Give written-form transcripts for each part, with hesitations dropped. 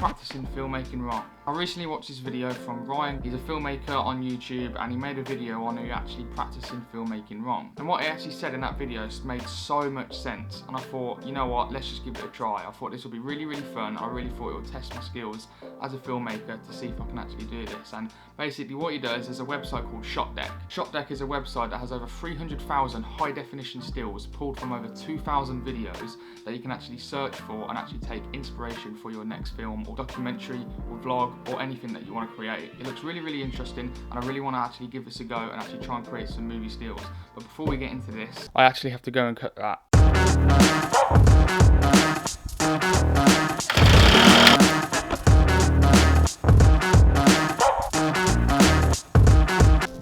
practicing filmmaking wrong? I recently watched this video from Ryan. He's a filmmaker on YouTube and he made a video on who actually practicing filmmaking wrong. And what he actually said in that video made so much sense. And I thought, you know what, let's just give it a try. I thought this would be really, really fun. I really thought it would test my skills as a filmmaker to see if I can actually do this. And basically what he does is a website called ShotDeck. ShotDeck is a website that has over 300,000 high definition stills pulled from over 2,000 videos that you can actually search for and actually take inspiration for your next film or documentary or vlog or anything that you want to create. It looks really, really interesting and I really want to actually give this a go and actually try and create some movie stills. But before we get into this, I actually have to go and cut that.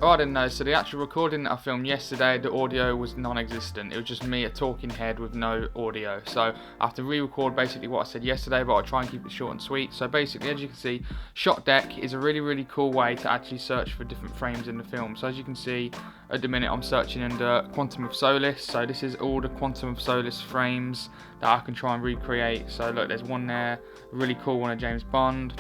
I didn't know, so the actual recording that I filmed yesterday, the audio was non-existent. It was just me, a talking head with no audio. So I have to re-record basically what I said yesterday, but I'll try and keep it short and sweet. So basically, as you can see, ShotDeck is a really, really cool way to actually search for different frames in the film. So as you can see, at the minute I'm searching under Quantum of Solace. So this is all the Quantum of Solace frames that I can try and recreate. So look, there's one there, a really cool one of James Bond.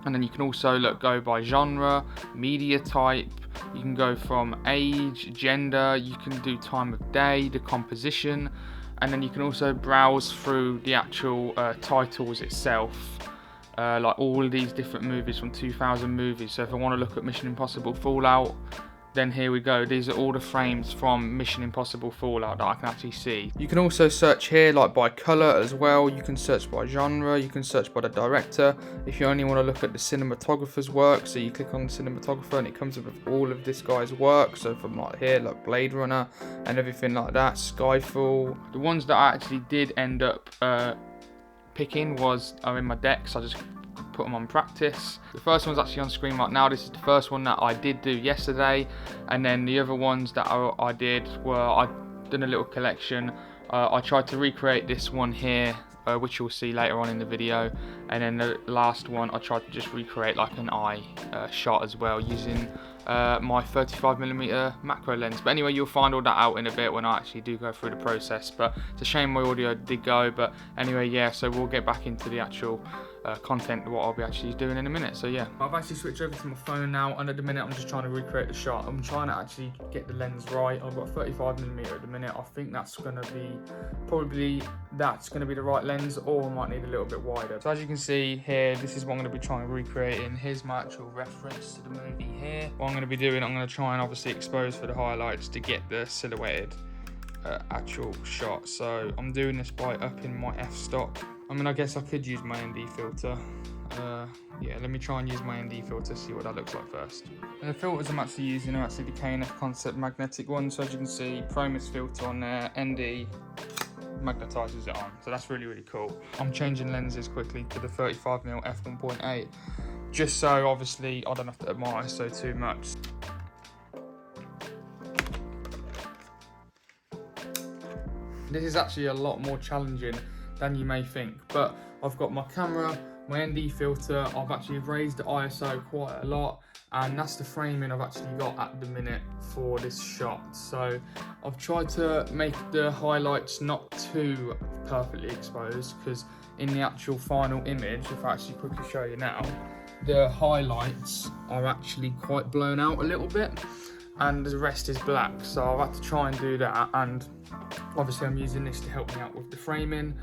And then you can also go by genre, media type, you can go from age, gender, you can do time of day, the composition, and then you can also browse through the actual titles itself, like all of these different movies from 2,000 movies. So if I want to look at Mission Impossible Fallout, then here we go. These are all the frames from Mission Impossible Fallout that I can actually see. You can also search here like by colour as well. You can search by genre, you can search by the director. If you only want to look at the cinematographer's work, so you click on the cinematographer and it comes up with all of this guy's work. So from like here, like Blade Runner and everything like that, Skyfall. The ones that I actually did end up picking are in my deck, so I just put them on practice. The first one's actually on screen right now. This is the first one that I did do yesterday, and then the other ones that I did were, I done a little collection. I tried to recreate this one here, which you'll see later on in the video, and then the last one I tried to just recreate like an eye shot as well using my 35mm macro lens. But anyway, you'll find all that out in a bit when I actually do go through the process. But it's a shame my audio did go, but anyway, yeah, so we'll get back into the actual content, what I'll be actually doing in a minute. So yeah, I've actually switched over to my phone now, and at the minute I'm just trying to recreate the shot. I'm trying to actually get the lens right. I've got 35mm at the minute. I think that's going to be the right lens, or I might need a little bit wider. So as you can see here, this is what I'm going to be trying to recreate. Here's my actual reference to the movie here. What I'm going to be doing, I'm going to try and obviously expose for the highlights to get the silhouetted actual shot. So I'm doing this by upping my f-stop. I mean, I guess I could use my ND filter. Yeah, let me try and use my ND filter, see what that looks like first. And the filters I'm actually using are actually the KNF Concept magnetic one. So as you can see, Promus filter on there, ND magnetizes it on. So that's really, really cool. I'm changing lenses quickly to the 35mm f1.8, just so obviously I don't have to up my ISO too much. This is actually a lot more challenging than you may think, but I've got my camera, my ND filter, I've actually raised the ISO quite a lot, and that's the framing I've actually got at the minute for this shot. So I've tried to make the highlights not too perfectly exposed, because in the actual final image, if I actually quickly show you now, the highlights are actually quite blown out a little bit and the rest is black. So I've had to try and do that, and obviously I'm using this to help me out with the framing.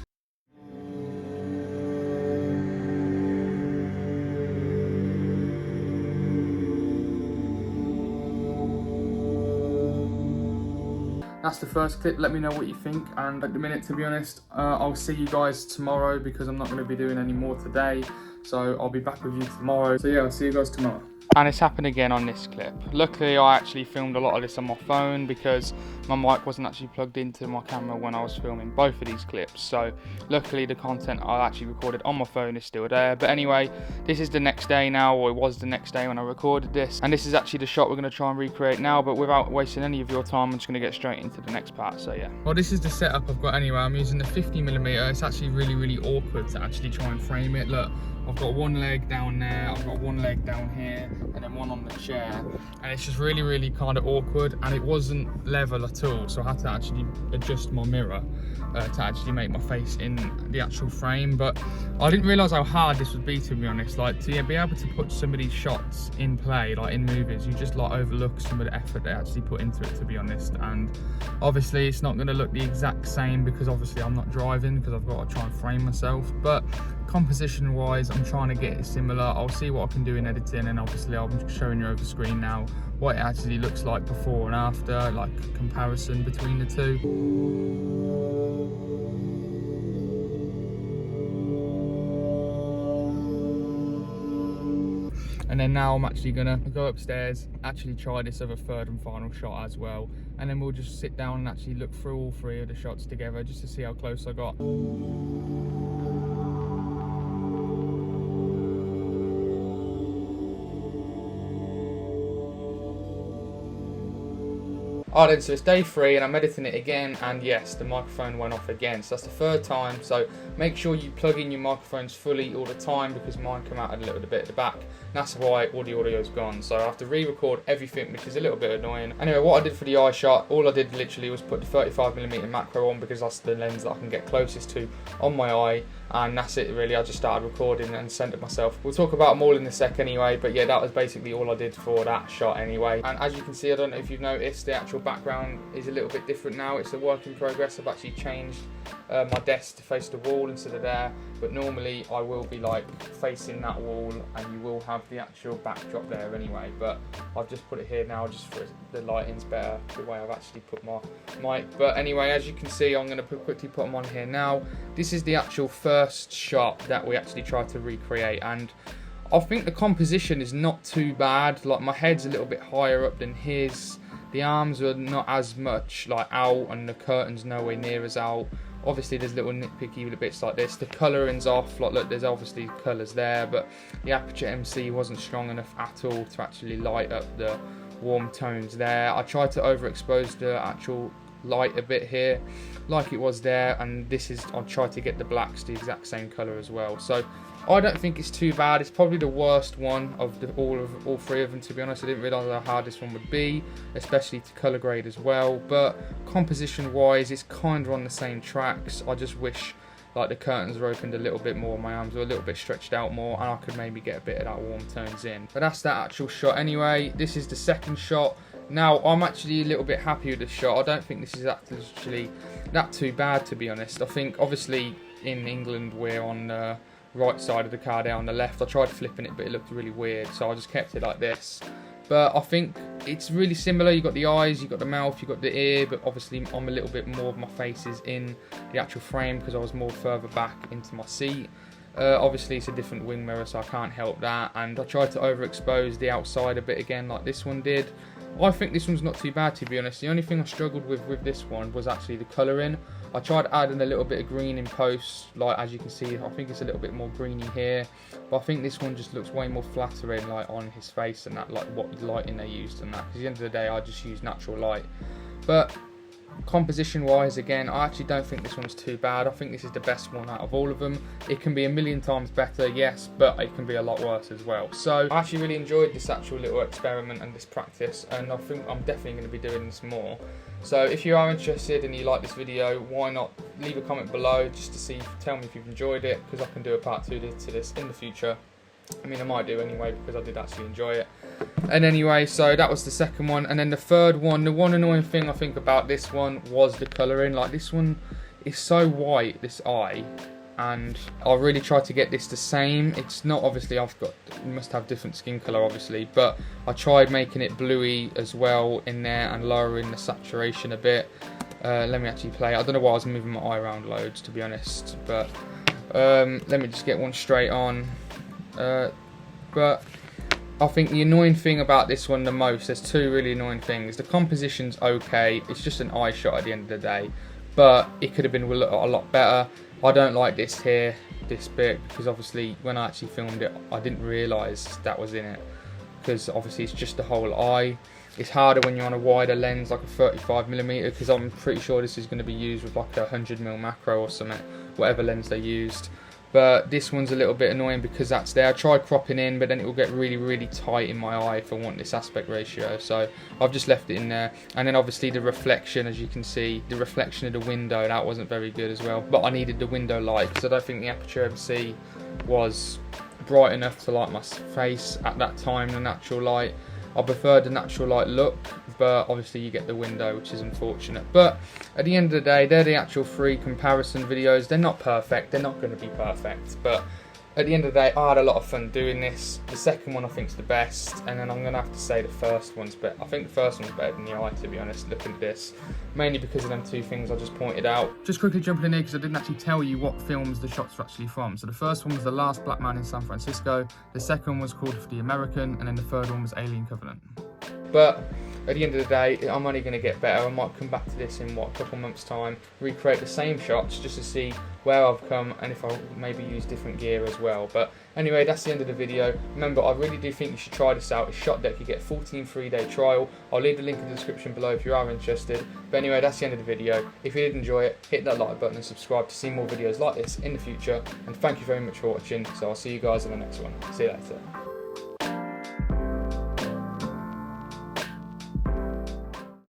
That's the first clip. Let me know what you think, and at the minute, to be honest, I'll see you guys tomorrow because I'm not going to be doing any more today, so I'll be back with you tomorrow. So yeah, I'll see you guys tomorrow. And it's happened again on this clip. Luckily, I actually filmed a lot of this on my phone because my mic wasn't actually plugged into my camera when I was filming both of these clips. So luckily, the content I actually recorded on my phone is still there. But anyway, this is the next day now, or it was the next day when I recorded this. And this is actually the shot we're going to try and recreate now, but without wasting any of your time, I'm just going to get straight into the next part. So yeah. Well, this is the setup I've got anyway. I'm using the 50mm. It's actually really, really awkward to actually try and frame it. Look, I've got one leg down there, I've got one leg down here, and then one on the chair, and it's just really kind of awkward, and it wasn't level at all, so I had to actually adjust my mirror to actually make my face in the actual frame. But I didn't realise how hard this would be, to be honest. Like, to be able to put some of these shots in play, like in movies, you just like overlook some of the effort they actually put into it, to be honest. And obviously it's not going to look the exact same because obviously I'm not driving, because I've got to try and frame myself, but composition wise I'm trying to get it similar. I'll see what I can do in editing, and obviously I'm showing you over screen now what it actually looks like before and after, like comparison between the two. And then now I'm actually gonna go upstairs, actually try this other third and final shot as well, and then we'll just sit down and actually look through all three of the shots together just to see how close I got. Alright then, so it's day 3 and I'm editing it again, and yes, the microphone went off again, so that's the third time. So make sure you plug in your microphones fully all the time, because mine come out a little bit at the back, and that's why all the audio's gone. So I have to re-record everything, which is a little bit annoying. Anyway, what I did for the eye shot, all I did literally was put the 35mm macro on, because that's the lens that I can get closest to on my eye, and that's it really. I just started recording and sent it myself. We'll talk about them all in a sec anyway, but yeah, that was basically all I did for that shot anyway. And as you can see, I don't know if you've noticed, the actual background is a little bit different now. It's a work in progress. I've actually changed my desk to face the wall instead of there, but normally I will be like facing that wall, and you will have the actual backdrop there anyway, but I've just put it here now just for the lighting's better the way I've actually put my mic. But anyway, as you can see, I'm going to quickly put them on here now. This is the actual first shot that we actually tried to recreate, and I think the composition is not too bad. Like, my head's a little bit higher up than his, the arms are not as much like out, and the curtain's nowhere near as out. Obviously there's little nitpicky bits like this. The colouring's off, like look, there's obviously colours there, but the aperture MC wasn't strong enough at all to actually light up the warm tones there. I tried to overexpose the actual light a bit here, like it was there, and this is, I've tried to get the blacks the exact same colour as well. So I don't think it's too bad. It's probably the worst one of all three of them, to be honest. I didn't realise how hard this one would be, especially to colour grade as well. But composition wise, it's kind of on the same tracks. I just wish like the curtains were opened a little bit more, my arms were a little bit stretched out more, and I could maybe get a bit of that warm tones in. But that's that actual shot anyway. This is the second shot. Now, I'm actually a little bit happy with this shot. I don't think this is actually that too bad, to be honest. I think obviously in England we're on the right side of the car there on the left. I tried flipping it, but it looked really weird, so I just kept it like this. But I think it's really similar. You've got the eyes, you've got the mouth, you've got the ear, but obviously I'm a little bit more of my face is in the actual frame because I was more further back into my seat. Obviously it's a different wing mirror, so I can't help that, and I tried to overexpose the outside a bit again like this one did. I think this one's not too bad, to be honest. The only thing I struggled with this one was actually the colouring. I tried adding a little bit of green in post, like as you can see, I think it's a little bit more greeny here, but I think this one just looks way more flattering like on his face and that, like what lighting they used and that, because at the end of the day I just use natural light. But composition wise, again, I actually don't think this one's too bad. I think this is the best one out of all of them. It can be a million times better, yes, but it can be a lot worse as well. So I actually really enjoyed this actual little experiment and this practice, and I think I'm definitely going to be doing this more. So if you are interested and you like this video, why not leave a comment below just to see, tell me if you've enjoyed it, because I can do a part 2 to this in the future. I mean, I might do anyway, because I did actually enjoy it. And anyway, so that was the second one. And then the third one, the one annoying thing I think about this one was the colouring. Like, this one is so white, this eye, and I really tried to get this the same. It's not, obviously you must have different skin colour obviously, but I tried making it bluey as well in there and lowering the saturation a bit. Let me actually play. I don't know why I was moving my eye around loads, to be honest, but let me just get one straight on. But I think the annoying thing about this one the most, there's two really annoying things. The composition's okay, it's just an eye shot at the end of the day, but it could have been a lot better. I don't like this here, this bit, because obviously when I actually filmed it I didn't realise that was in it, because obviously it's just the whole eye. It's harder when you're on a wider lens like a 35mm, because I'm pretty sure this is going to be used with like a 100mm macro or something, whatever lens they used. but this one's a little bit annoying because that's there. I tried cropping in, but then it will get really, really tight in my eye if I want this aspect ratio, so I've just left it in there. And then obviously the reflection, as you can see, the reflection of the window, that wasn't very good as well, but I needed the window light because I don't think the aperture MC was bright enough to light my face at that time, the natural light. I preferred the natural light look, but obviously you get the window, which is unfortunate. But at the end of the day, they're the actual 3 comparison videos. They're not perfect, they're not going to be perfect, but at the end of the day, I had a lot of fun doing this. The second one I think is the best, and then I'm going to have to say the first one's better. I think the first one's better than the eye, to be honest, looking at this. Mainly because of them 2 things I just pointed out. Just quickly jumping in here, because I didn't actually tell you what films the shots were actually from. So the first one was The Last Black Man in San Francisco, the second was called The American, and then the third one was Alien Covenant. But at the end of the day, I'm only going to get better. I might come back to this in, a couple months' time, recreate the same shots just to see where I've come and if I maybe use different gear as well. But anyway, that's the end of the video. Remember, I really do think you should try this out. It's ShotDeck. You get a 14 free-day trial. I'll leave the link in the description below if you are interested. But anyway, that's the end of the video. If you did enjoy it, hit that like button and subscribe to see more videos like this in the future. And thank you very much for watching. So I'll see you guys in the next one. See you later.